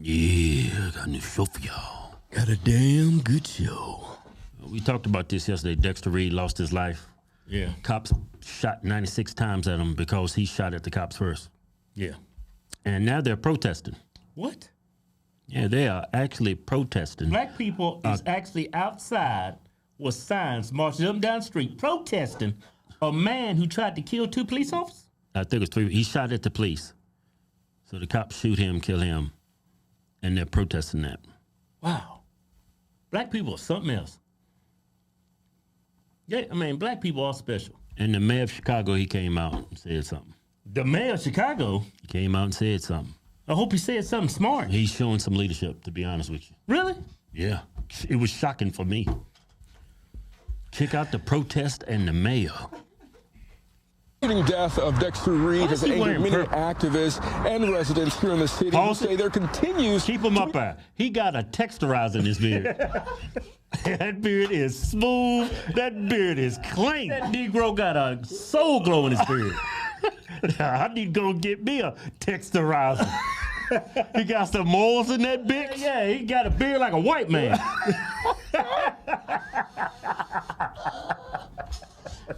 Yeah, I got a new show for y'all. Got a damn good show. We talked about this yesterday. Dexter Reed lost his life. Yeah. Cops shot 96 times at him because he shot at the cops first. Yeah. And now they're protesting. What? Yeah, they are actually protesting. Black people is actually outside with signs marching up and down the street protesting a man who tried to kill 2 police officers? I think it was 3. He shot at the police. So the cops shoot him, kill him, and they're protesting that. Wow. Black people are something else. Yeah, I mean, black people are special. And the mayor of Chicago, he came out and said something. The mayor of Chicago? He came out and said something. I hope he said something smart. He's showing some leadership, to be honest with you. Really? Yeah. It was shocking for me. Check out the protest and the mayor. The death of Dexter Reed has angered many activists and residents here in the city who say there continues. Keep him up there. He got a texturizer in his beard. That beard is smooth. That beard is clean. That Negro got a soul glow in his beard. I need to go get me a texturizer. He got some moles in that bitch? Yeah, he got a beard like a white man.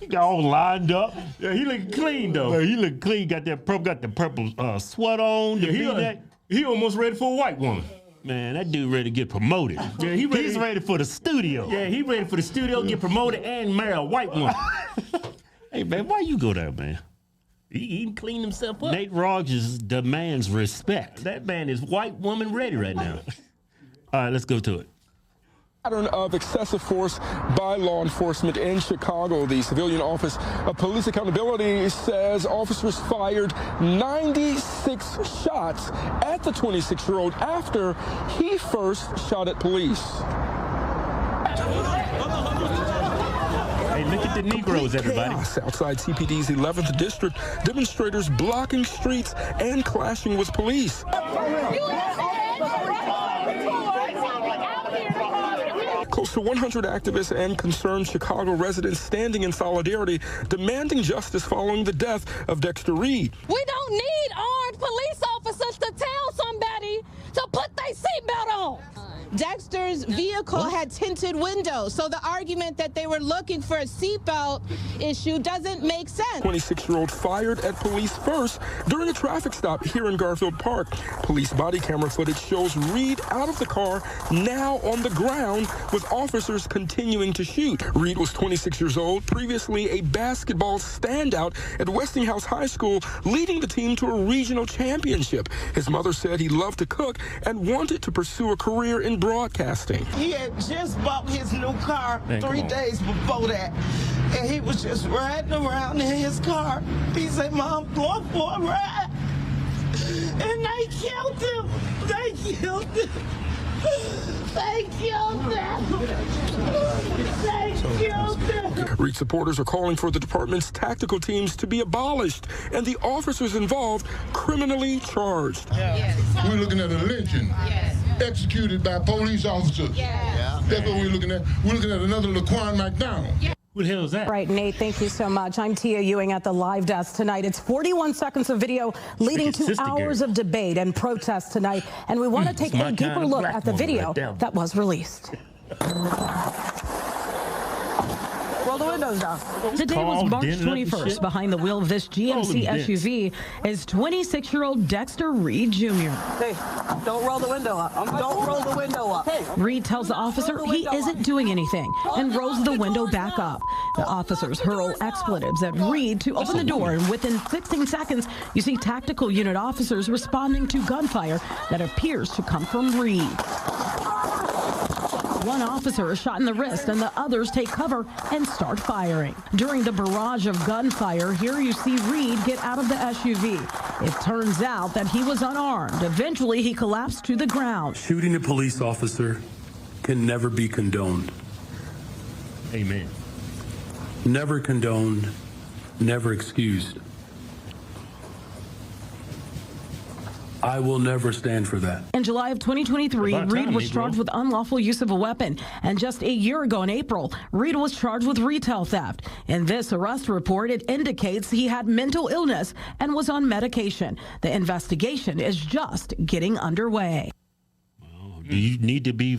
He got all lined up. Yeah, he look clean though. Well, he look clean. Got the purple sweat on. He almost ready for a white woman. Man, that dude ready to get promoted. Yeah, he's ready for the studio. Yeah, he ready for the studio, get promoted, and marry a white woman. Hey man, why you go there, man? He cleaned himself up. Nate Rogers demands respect. That man is white woman ready right now. All right, let's go to it. Pattern of excessive force by law enforcement in Chicago. The Civilian Office of Police Accountability says officers fired 96 shots at the 26-year-old after he first shot at police. Hey, look at the Negroes, everybody. Chaos outside CPD's 11th District, demonstrators blocking streets and clashing with police. Close to 100 activists and concerned Chicago residents standing in solidarity, demanding justice following the death of Dexter Reed. We don't need armed police officers to tell somebody to put their seatbelt on. Dexter's vehicle had tinted windows, so the argument that they were looking for a seatbelt issue doesn't make sense. 26-year-old fired at police first during a traffic stop here in Garfield Park. Police body camera footage shows Reed out of the car, now on the ground, with officers continuing to shoot. Reed was 26 years old, previously a basketball standout at Westinghouse High School, leading the team to a regional championship. His mother said he loved to cook and wanted to pursue a career in broadcasting. He had just bought his new car 3 days before that, and he was just riding around in his car. He said, "Mom, going for a ride," and they killed him. They killed him. They killed him. They killed him. Reed supporters are calling for the department's tactical teams to be abolished and the officers involved criminally charged. Yes. We're looking at a lynching. Yes. Executed by police officers. Yeah. That's what we're looking at. We're looking at another Laquan McDonald. Yeah. Who the hell is that? Right, Nate, thank you so much. I'm Tia Ewing at the live desk tonight. It's 41 seconds of video leading to hours of debate and protest tonight. And we want to take a deeper look at the video that was released. Roll the windows down. Today was March 21st. Behind the wheel of this GMC SUV is 26-year-old Dexter Reed Jr. Hey, don't roll the window up. Don't roll the window up. Hey. Reed tells the officer he isn't doing anything and rolls the window back up. The officers hurl expletives at Reed to open the door, and within 16 seconds, you see tactical unit officers responding to gunfire that appears to come from Reed. One officer is shot in the wrist, and the others take cover and start firing. During the barrage of gunfire, here you see Reed get out of the SUV. It turns out that he was unarmed. Eventually, he collapsed to the ground. Shooting a police officer can never be condoned. Amen. Never condoned, never excused. I will never stand for that. In July of 2023, Reed was charged with unlawful use of a weapon. And just a year ago in April, Reed was charged with retail theft. In this arrest report, it indicates he had mental illness and was on medication. The investigation is just getting underway. Do you need to be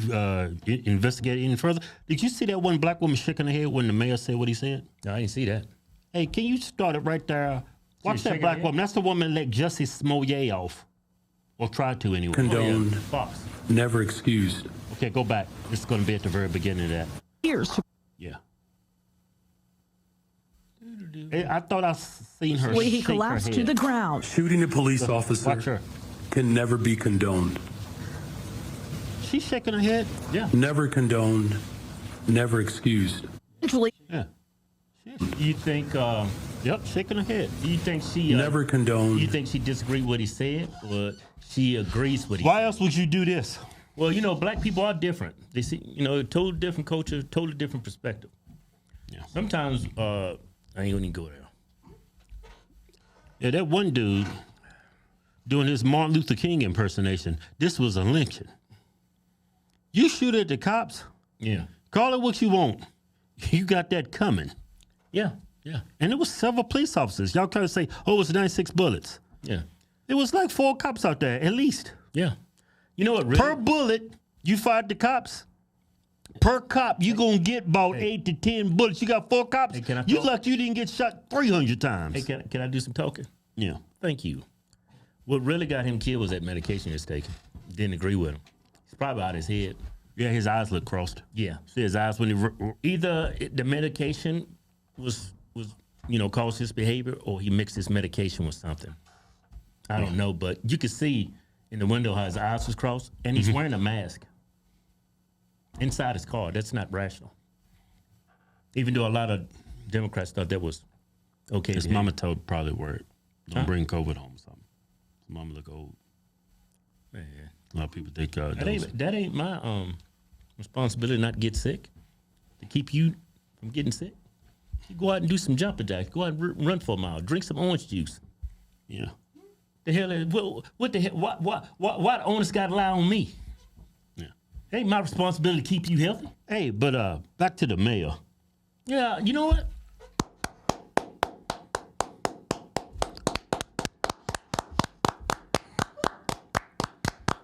investigated any further? Did you see that one black woman shaking her head when the mayor said what he said? No, I didn't see that. Hey, can you start it right there? Watch that black woman. That's the woman that let Jussie Smollett off. Or tried to anyway. Condoned. Fox. Never excused. Okay, go back. This is going to be at the very beginning of that. Years. Yeah. I thought I seen her. He shake collapsed her to head. the ground. Shooting a police Watch officer her. can never be condoned. She's shaking her head. Yeah. Never condoned. Never excused. Yeah. You think? Yep, shaking her head. Do you think she never condoned? You think she disagreed with what he said, or she agrees with? Why else would you do this? Well, you know, black people are different. They see, you know, totally different culture, totally different perspective. Yeah. Sometimes I ain't gonna even go there. Yeah, that one dude doing his Martin Luther King impersonation. This was a lynching. You shoot at the cops. Yeah. Call it what you want. You got that coming. Yeah. Yeah. And it was several police officers. Y'all trying to say, oh, it was 96 bullets. Yeah. It was like 4 cops out there, at least. Yeah. You know what? Really? Per bullet, you fired the cops. Per cop, you gonna get about 8 to 10 bullets. You got 4 cops. Hey, you lucky you didn't get shot 300 times. Hey, can I do some talking? Yeah. Thank you. What really got him killed was that medication he was taking. Didn't agree with him. He's probably out of his head. Yeah, his eyes look crossed. Yeah. See his eyes when he... Either the medication was caused his behavior, or he mixed his medication with something. I don't know, but you could see in the window how his eyes was crossed, and he's wearing a mask inside his car. That's not rational. Even though a lot of Democrats thought that was okay. His mama told probably word. Don't bring COVID home or something. His mama look old. Man. A lot of people think that ain't my responsibility not to get sick, to keep you from getting sick. You go out and do some jumping jacks. Go out and run for a mile. Drink some orange juice. Yeah. The hell? What the hell? Why the onus got to lie on me? Yeah. It ain't my responsibility to keep you healthy. Hey, but back to the mayor. Yeah, you know what?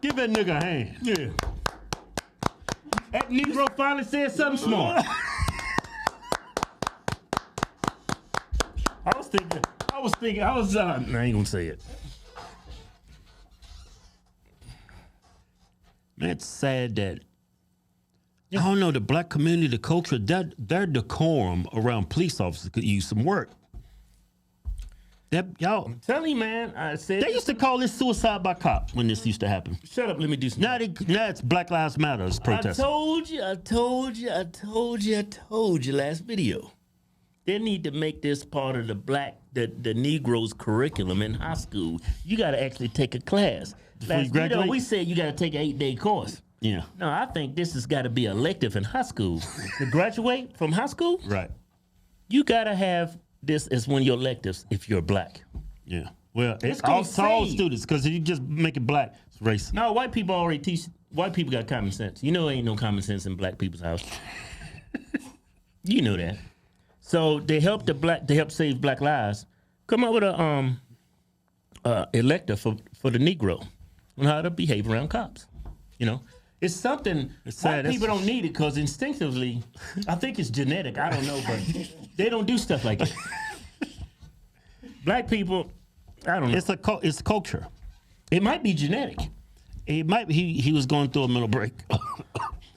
Give that nigga a hand. Yeah. That Negro finally said something smart. I ain't gonna say it. Man, it's sad that, I don't know, the black community, the culture, their decorum around police officers could use some work. Y'all, I'm telling you, man, I said... They used to call this suicide by cop when this used to happen. Shut up, let me do some... Now it's Black Lives Matter protest. I told you last video. They need to make this part of the Negroes curriculum in high school. You got to actually take a class. Last video, we said you got to take an 8-day course. Yeah. No, I think this has got to be elective in high school. To graduate from high school, right? You got to have this as one of your electives if you're black. Yeah. Well, it's all students, because if you just make it black, it's racist. No, white people already teach. White people got common sense. You know, ain't no common sense in black people's house. You know that. So they help save black lives. Come up with a elective for the Negro on how to behave around cops. You know, it's something. White people don't need it because instinctively, I think it's genetic. I don't know, but they don't do stuff like it. Black people, I don't know. It's culture. It might be genetic. It might. He was going through a mental break.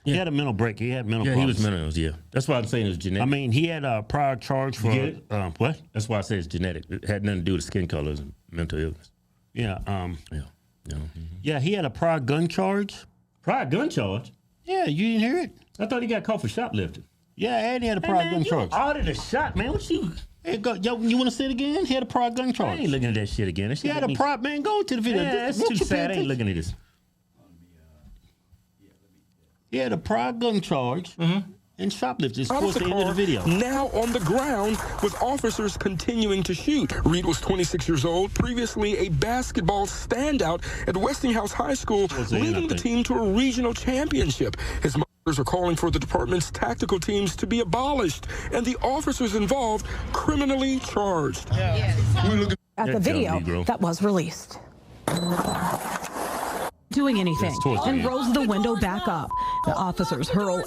He had a mental break. He had mental problems. He was mental. Yeah, that's why I'm saying it was genetic. I mean, he had a prior charge for what? That's why I say it's genetic. It had nothing to do with skin colors and mental illness. Yeah. Yeah. He had a prior gun charge. Prior gun charge? Yeah, you didn't hear it? I thought he got caught for shoplifting. Yeah, and he had a prior gun charge. You ordered a shot, man. What you? Hey, you want to see it again? He had a prior gun charge. I ain't looking at that shit again. He had a prior, man. Go to the video. Yeah, that's too sad. I ain't looking at this. He had a prior gun charge and shoplifting. It's towards the end of the video. Now on the ground with officers continuing to shoot. Reed was 26 years old, previously a basketball standout at Westinghouse High School, leading the team to a regional championship. His mothers are calling for the department's tactical teams to be abolished and the officers involved criminally charged. At the video that was released. doing anything and torture. rolls the window back up. The officers hurl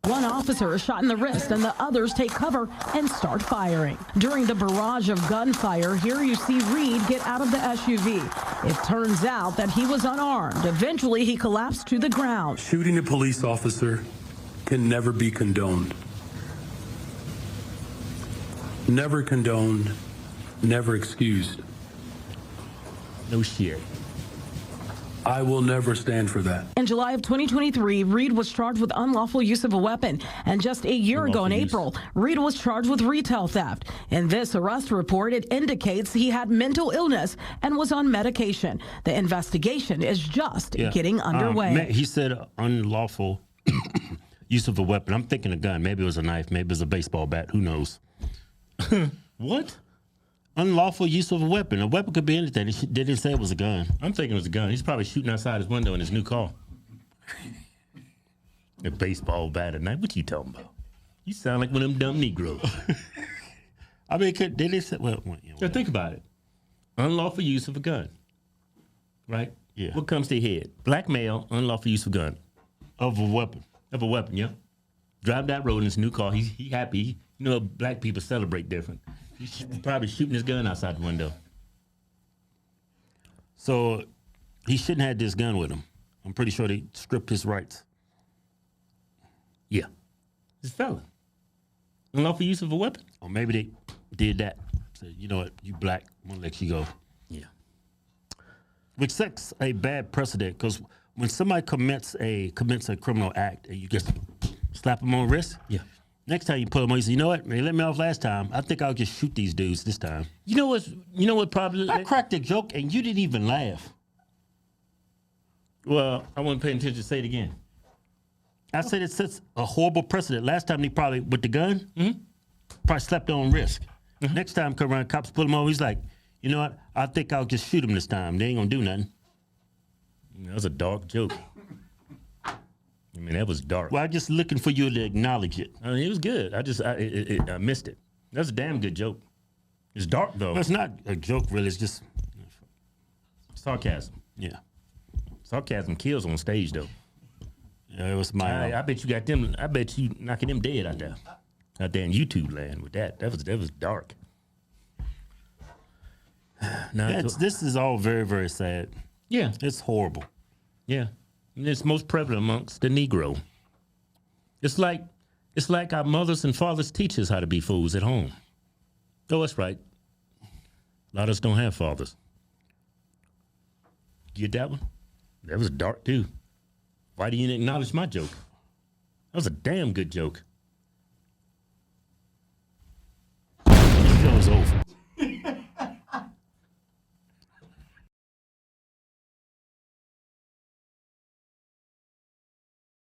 One officer is shot in the wrist and the others take cover and start firing. During the barrage of gunfire, here you see Reed get out of the SUV. It turns out that he was unarmed. Eventually, he collapsed to the ground. Shooting a police officer can never be condoned. Never condoned, never excused. No shit. I will never stand for that. In July of 2023, Reed was charged with unlawful use of a weapon. And just a year ago in April, Reed was charged with retail theft. In this arrest report, it indicates he had mental illness and was on medication. The investigation is just getting underway. He said unlawful use of a weapon. I'm thinking a gun. Maybe it was a knife. Maybe it was a baseball bat. Who knows? What? Unlawful use of a weapon. A weapon could be anything. They didn't say it was a gun. I'm thinking it was a gun. He's probably shooting outside his window in his new car. A baseball bat at night. What you talking about? You sound like one of them dumb Negroes. I mean, they didn't say. Well, so think about it. Unlawful use of a gun. Right? Yeah. What comes to your head? Black male, unlawful use of a gun. Of a weapon. Of a weapon, yeah. Drive that road in his new car. He happy. You know, black people celebrate different. He's probably shooting his gun outside the window. So he shouldn't have this gun with him. I'm pretty sure they stripped his rights. Yeah. He's a felon. Unlawful use of a weapon. Or maybe they did that. Said, you know what, you black, I'm going to let you go. Yeah. Which sets a bad precedent, because when somebody commits a criminal act and you just slap them on the wrist, next time you pull them on, you say, you know what, they let me off last time. I think I'll just shoot these dudes this time. You know what probably... I cracked a joke and you didn't even laugh. Well, I wasn't paying attention. Say it again. I said it sets a horrible precedent. Last time they probably, with the gun, probably slapped on risk. Next time come around, cops pull him over, he's like, you know what, I think I'll just shoot him this time. They ain't gonna do nothing. That was a dark joke. I mean, that was dark. Well, I'm just looking for you to acknowledge it. I mean, it was good. I missed it. That was a damn good joke. It's dark, though. No, it's not a joke, really. It's just sarcasm. Yeah. Sarcasm kills on stage, though. Yeah, it was my... I bet you got them... I bet you knocking them dead out there. Out there in YouTube land with that. That was dark. This is all very, very sad. Yeah. It's horrible. Yeah. And it's most prevalent amongst the Negro. It's like our mothers and fathers teach us how to be fools at home. Oh, that's right. A lot of us don't have fathers. Get that one? That was dark, too. Why do you acknowledge my joke? That was a damn good joke.